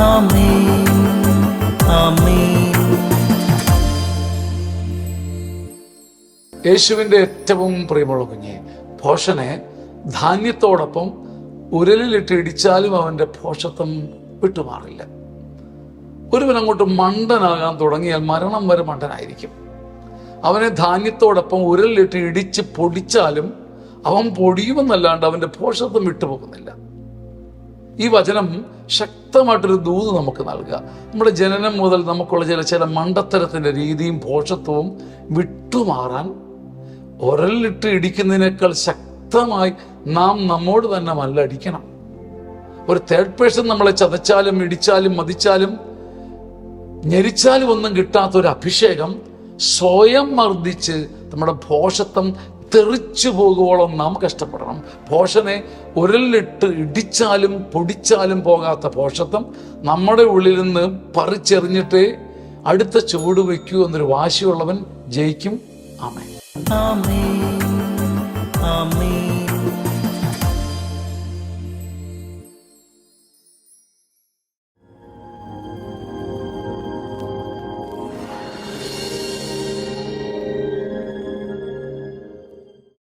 ആമേൻ ആമേൻ. യേശുവിൻ്റെ ഏറ്റവും പ്രിയമുള്ള കുഞ്ഞെ, ഭോഷനെ ധാന്യത്തോടൊപ്പം ഉരലിലിട്ട് ഇടിച്ചാലും അവൻ്റെ ഭോഷത്വം വിട്ടുമാറില്ല. ഒരുവൻ അങ്ങോട്ട് മണ്ടനാകാൻ തുടങ്ങിയാൽ മരണം വരെ മണ്ടനായിരിക്കും. അവനെ ധാന്യത്തോടൊപ്പം ഉരലിലിട്ട് ഇടിച്ച് പൊടിച്ചാലും അവൻ പൊടിയുമെന്നല്ലാണ്ട് അവൻ്റെ ഭോഷത്വം വിട്ടുപോകുന്നില്ല. ഈ വചനം ശക്തമായിട്ടൊരു ദൂത് നമുക്ക് നൽകുക. നമ്മുടെ ജനനം മുതൽ നമുക്കുള്ള ചില മണ്ടത്തരത്തിൻ്റെ രീതിയും ഭോഷത്വവും വിട്ടുമാറാൻ ഉരലിലിട്ട് ഇടിക്കുന്നതിനേക്കാൾ ശക്തമായി നാം നമ്മോട് തന്നെ മല്ലടിക്കണം. ഒരു തേർഡ് പേഴ്സൺ നമ്മളെ ചതച്ചാലും ഇടിച്ചാലും മതിച്ചാലും ഞെരിച്ചാലും ഒന്നും കിട്ടാത്തൊരു അഭിഷേകം സ്വയം മർദ്ദിച്ച് നമ്മുടെ ഭോഷത്വം തെറിച്ചു പോകുവോളം നാം കഷ്ടപ്പെടണം. ഭോഷനെ ഉരലിലിട്ട് ഇടിച്ചാലും പൊടിച്ചാലും പോകാത്ത ഭോഷത്വം നമ്മുടെ ഉള്ളിൽ നിന്ന് പറിച്ചെറിഞ്ഞിട്ടേ അടുത്ത ചുവട് വയ്ക്കൂ എന്നൊരു വാശിയുള്ളവൻ ജയിക്കും. ആമേൻ ആമേൻ.